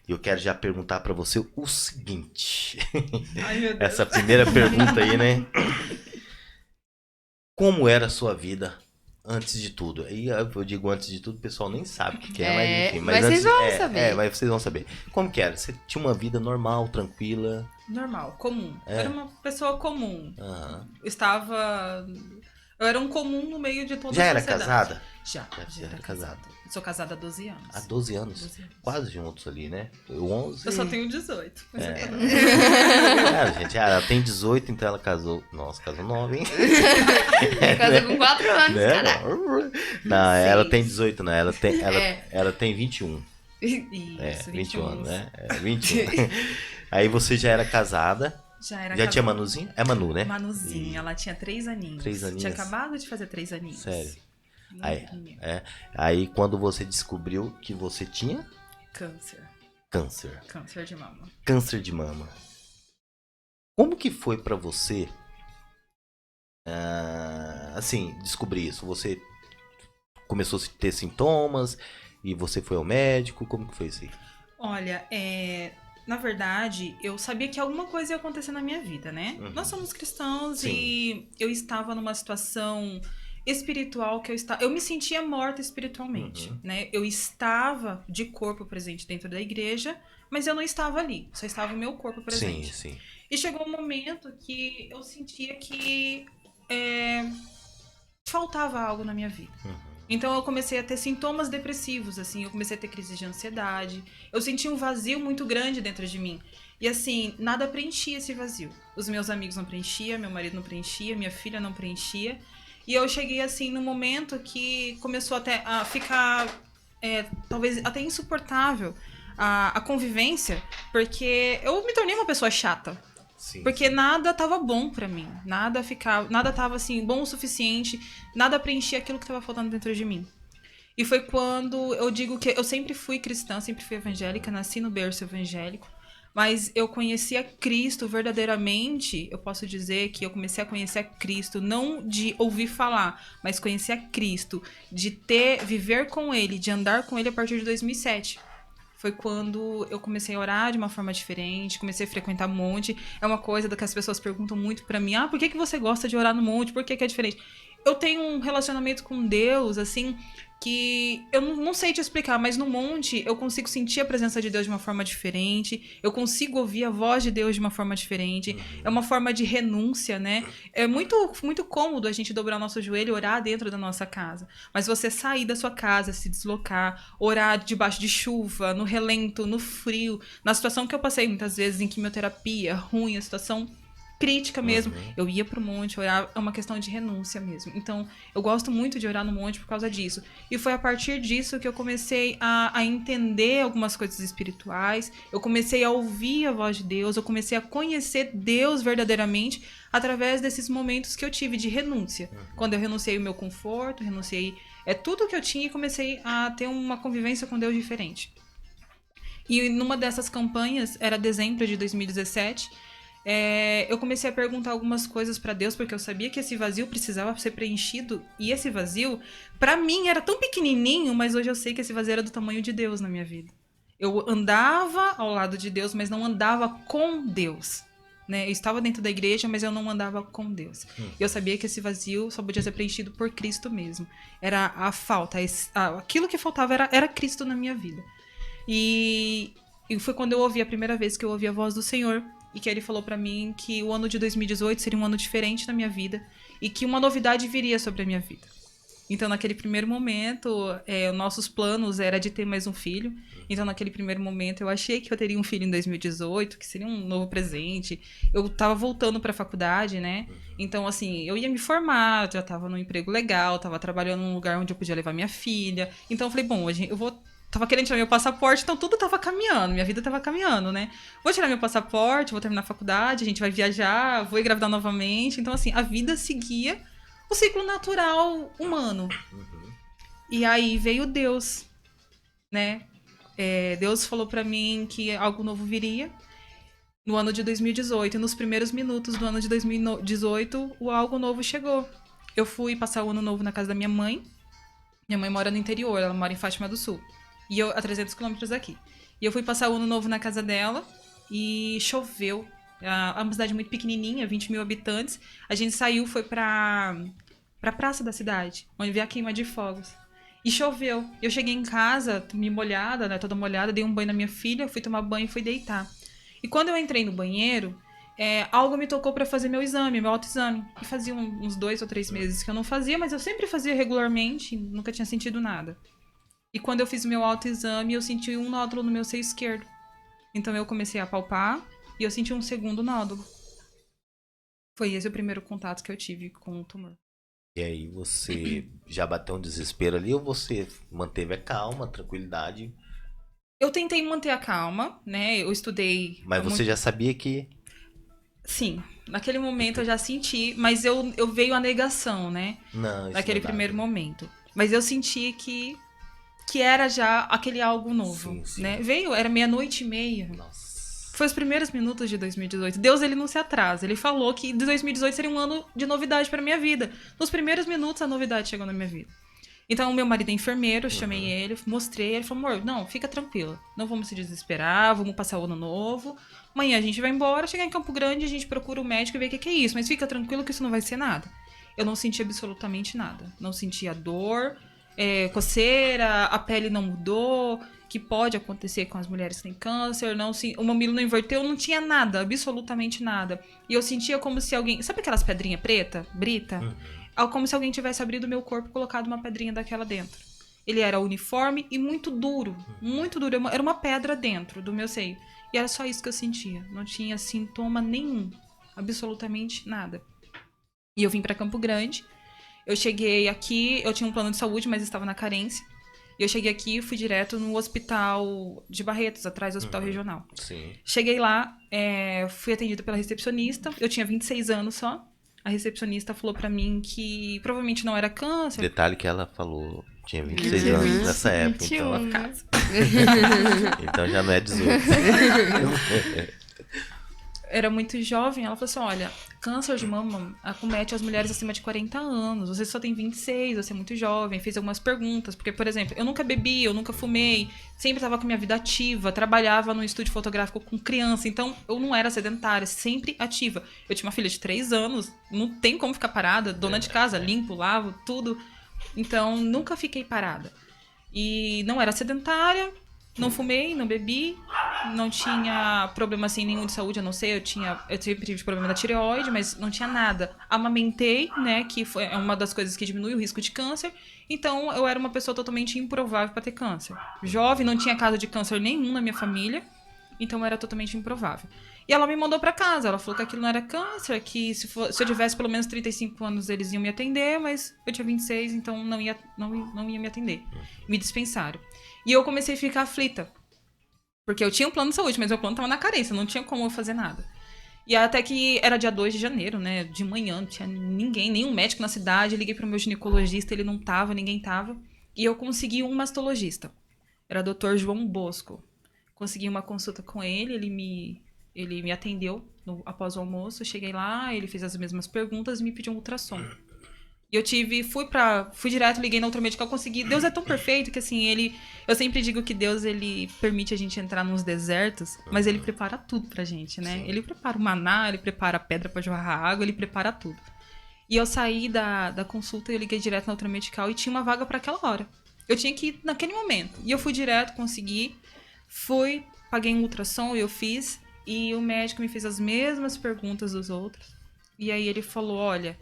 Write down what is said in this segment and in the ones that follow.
E eu quero já perguntar pra você o seguinte. Ai, meu Deus. Essa primeira pergunta aí, né? Como era a sua vida antes de tudo? Aí eu digo antes de tudo, o pessoal nem sabe o que é, mas enfim. Mas antes, vocês vão saber. mas vocês vão saber. Como que era? Você tinha uma vida normal, tranquila? Normal, comum. É. Era uma pessoa comum. Aham. Eu era um comum no meio de toda Já a era sociedade. casada? Já era era casada. casada. Sou casada há 12 anos. Há 12 anos? 12 anos. Quase juntos ali, né? Eu 11. Eu só tenho 18. Mas eu tô- Gente, ela tem 18, então ela casou. Nossa, casou nova, hein? Casou com 4 anos, Né? caraca. Não, ela Seis. tem 18, né? É. Ela tem 21. Isso, 21 anos, 21. né? 21. Aí você já era casada. Já Tinha casada. Manuzinho? É Manu, né? Manuzinha, ela tinha 3 aninhos. 3 aninhos. Tinha acabado de fazer 3 aninhos. Sério. Aí, Aí quando você descobriu que você tinha câncer. câncer Câncer de mama. Câncer de mama. Como que foi pra você, assim, descobrir isso? Você começou a ter sintomas e você foi ao médico? Como que foi isso aí? Olha, na verdade, eu sabia que alguma coisa ia acontecer na minha vida, né? Uhum. Nós somos cristãos Sim. e eu estava numa situação espiritual eu me sentia morta espiritualmente, Uhum. né? Eu estava de corpo presente dentro da igreja, mas eu não estava ali, só estava o meu corpo presente. Sim. E chegou um momento que eu sentia que faltava algo na minha vida. Uhum. Então eu comecei a ter sintomas depressivos, assim, eu comecei a ter crise de ansiedade. Eu sentia um vazio muito grande dentro de mim. E assim, nada preenchia esse vazio. Os meus amigos não preenchiam, meu marido não preenchia, minha filha não preenchia. E eu cheguei assim num momento que começou até a ficar talvez até insuportável a convivência, porque eu me tornei uma pessoa chata. Sim. Porque nada tava bom pra mim. Nada tava assim, bom o suficiente. Nada preenchia aquilo que tava faltando dentro de mim. E foi quando eu digo que eu sempre fui cristã, sempre fui evangélica, nasci no berço evangélico. Mas eu conheci a Cristo verdadeiramente. Eu posso dizer que eu comecei a conhecer a Cristo, não de ouvir falar, mas conhecer a Cristo, de viver com Ele, de andar com Ele a partir de 2007. Foi quando eu comecei a orar de uma forma diferente, comecei a frequentar monte. É uma coisa que as pessoas perguntam muito pra mim, por que você gosta de orar no monte? Por que é diferente? Eu tenho um relacionamento com Deus, assim, que eu não sei te explicar, mas no monte eu consigo sentir a presença de Deus de uma forma diferente, eu consigo ouvir a voz de Deus de uma forma diferente, é uma forma de renúncia, né? É muito, muito cômodo a gente dobrar o nosso joelho e orar dentro da nossa casa, mas você sair da sua casa, se deslocar, orar debaixo de chuva, no relento, no frio, na situação que eu passei muitas vezes em quimioterapia, ruim, a situação crítica mesmo. Eu ia pro monte orar, é uma questão de renúncia mesmo. Então, eu gosto muito de orar no monte por causa disso. E foi a partir disso que eu comecei a entender algumas coisas espirituais, eu comecei a ouvir a voz de Deus, eu comecei a conhecer Deus verdadeiramente através desses momentos que eu tive de renúncia. Quando eu renunciei o meu conforto, renunciei tudo que eu tinha e comecei a ter uma convivência com Deus diferente. E numa dessas campanhas, era dezembro de 2017, eu comecei a perguntar algumas coisas pra Deus, porque eu sabia que esse vazio precisava ser preenchido. E esse vazio, pra mim, era tão pequenininho, mas hoje eu sei que esse vazio era do tamanho de Deus na minha vida. Eu andava ao lado de Deus, mas não andava com Deus, né? Eu estava dentro da igreja, mas eu não andava com Deus. Eu sabia que esse vazio só podia ser preenchido por Cristo mesmo. Era a falta, aquilo que faltava era Cristo na minha vida. E foi quando eu ouvi a primeira vez que eu ouvi a voz do Senhor, e que ele falou pra mim que o ano de 2018 seria um ano diferente na minha vida e que uma novidade viria sobre a minha vida. Então, naquele primeiro momento, nossos planos era de ter mais um filho. Então, naquele primeiro momento, eu achei que eu teria um filho em 2018, que seria um novo presente. Eu tava voltando pra faculdade, né? Então, assim, eu ia me formar, já tava num emprego legal, tava trabalhando num lugar onde eu podia levar minha filha. Então, eu falei, bom, hoje eu vou... Tava querendo tirar meu passaporte, então tudo tava caminhando, minha vida tava caminhando, né? Vou tirar meu passaporte, vou terminar a faculdade, a gente vai viajar, vou engravidar novamente. Então, assim, a vida seguia o ciclo natural humano. E aí veio Deus, né? Deus falou pra mim que algo novo viria no ano de 2018. E nos primeiros minutos do ano de 2018, o algo novo chegou. Eu fui passar o ano novo na casa da minha mãe. Minha mãe mora no interior, ela mora em Fátima do Sul. E eu a 300 quilômetros daqui. E eu fui passar o ano novo na casa dela e choveu. É uma cidade muito pequenininha, 20 mil habitantes. A gente saiu, foi pra praça da cidade, onde veio a queima de fogos. E choveu. Eu cheguei em casa, me molhada, né, toda molhada, dei um banho na minha filha, fui tomar banho e fui deitar. E quando eu entrei no banheiro, algo me tocou pra fazer meu exame, meu autoexame. E fazia uns 2 ou 3 meses que eu não fazia, mas eu sempre fazia regularmente, nunca tinha sentido nada. E quando eu fiz o meu autoexame, eu senti um nódulo no meu seio esquerdo. Então eu comecei a palpar e eu senti um segundo nódulo. Foi esse o primeiro contato que eu tive com o tumor. E aí você já bateu um desespero ali ou você manteve a calma, a tranquilidade? Eu tentei manter a calma, né? Eu estudei... Mas você já sabia que... Sim, naquele momento eu já senti, mas eu veio a negação, né? Não, isso naquele não dá, primeiro né? momento. Mas eu senti que era já aquele algo novo, Sim, sim. né? Veio, era 00:30. Nossa. Foi os primeiros minutos de 2018. Deus, ele não se atrasa. Ele falou que 2018 seria um ano de novidade pra minha vida. Nos primeiros minutos, a novidade chegou na minha vida. Então, o meu marido é enfermeiro, eu chamei ele, mostrei, ele falou, amor, não, fica tranquila. Não vamos se desesperar, vamos passar o ano novo. Amanhã a gente vai embora, chegar em Campo Grande, a gente procura o médico e vê o que é isso. Mas fica tranquilo que isso não vai ser nada. Eu não senti absolutamente nada. Não sentia dor, coceira, a pele não mudou, que pode acontecer com as mulheres que têm câncer, o mamilo não inverteu, não tinha nada, absolutamente nada. E eu sentia como se alguém... Sabe aquelas pedrinhas preta, brita? Como se alguém tivesse abrido o meu corpo e colocado uma pedrinha daquela dentro. Ele era uniforme e muito duro, muito duro. Era uma pedra dentro do meu seio. E era só isso que eu sentia. Não tinha sintoma nenhum, absolutamente nada. E eu vim pra Campo Grande. Eu cheguei aqui, eu tinha um plano de saúde, mas estava na carência. E eu cheguei aqui e fui direto no hospital de Barretos, atrás do hospital regional. Sim. Cheguei lá, fui atendida pela recepcionista. Eu tinha 26 anos só. A recepcionista falou pra mim que provavelmente não era câncer. Detalhe que ela falou, tinha 26 anos nessa época, 21, então, né? então já não é 18. Era muito jovem, ela falou assim, olha, câncer de mama acomete as mulheres acima de 40 anos, você só tem 26, você é muito jovem, fez algumas perguntas, porque, por exemplo, eu nunca bebi, eu nunca fumei, sempre estava com minha vida ativa, trabalhava no estúdio fotográfico com criança, então eu não era sedentária, sempre ativa. Eu tinha uma filha de 3 anos, não tem como ficar parada, dona de casa, limpo, lavo, tudo, então nunca fiquei parada. E não era sedentária, não fumei, não bebi, não tinha problema assim nenhum de saúde, a não ser, eu sempre tive problema da tireoide, mas não tinha nada. Amamentei, né, que é uma das coisas que diminui o risco de câncer, então eu era uma pessoa totalmente improvável para ter câncer. Jovem, não tinha caso de câncer nenhum na minha família, então eu era totalmente improvável. E ela me mandou para casa, ela falou que aquilo não era câncer, que se eu tivesse pelo menos 35 anos eles iam me atender, mas eu tinha 26, então não ia me atender. Me dispensaram. E eu comecei a ficar aflita. Porque eu tinha um plano de saúde, mas meu plano tava na carência, não tinha como eu fazer nada. E até que era dia 2 de janeiro, né? De manhã, não tinha ninguém, nenhum médico na cidade. Eu liguei pro meu ginecologista, ele não tava, ninguém tava. E eu consegui um mastologista. Era o Dr. João Bosco. Consegui uma consulta com ele, ele me atendeu após o almoço. Eu cheguei lá, ele fez as mesmas perguntas e me pediu um ultrassom. E eu fui direto, liguei na outra medical, consegui. Deus é tão perfeito que, assim, eu sempre digo que Deus, ele permite a gente entrar nos desertos, mas ele prepara tudo pra gente, né? Sim. Ele prepara o maná, ele prepara a pedra pra jorrar água, ele prepara tudo. E eu saí da consulta e eu liguei direto na outra medical e tinha uma vaga pra aquela hora. Eu tinha que ir naquele momento. E eu fui direto, consegui. Paguei um ultrassom, eu fiz. E o médico me fez as mesmas perguntas dos outros. E aí ele falou, olha...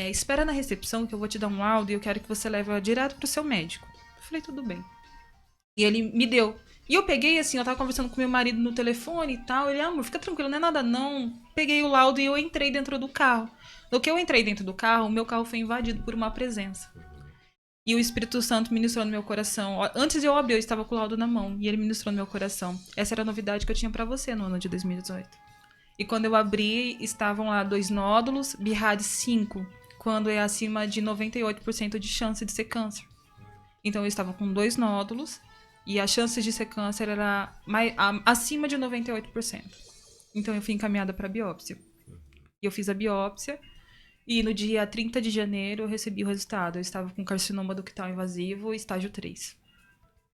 espera na recepção que eu vou te dar um laudo e eu quero que você leve direto pro seu médico. Eu falei, tudo bem. E ele me deu. E eu peguei, assim, eu tava conversando com meu marido no telefone e tal. Ele, amor, fica tranquilo, não é nada não. Peguei o laudo e eu entrei dentro do carro. No que eu entrei dentro do carro, o meu carro foi invadido por uma presença. E o Espírito Santo ministrou no meu coração. Antes de eu abrir, eu estava com o laudo na mão. E ele ministrou no meu coração. Essa era a novidade que eu tinha pra você no ano de 2018. E quando eu abri, estavam lá 2 nódulos, BIRAD 5, quando é acima de 98% de chance de ser câncer. Então eu estava com 2 nódulos e a chance de ser câncer era acima de 98%. Então eu fui encaminhada para biópsia. E eu fiz a biópsia e no dia 30 de janeiro eu recebi o resultado. Eu estava com carcinoma ductal invasivo, estágio 3.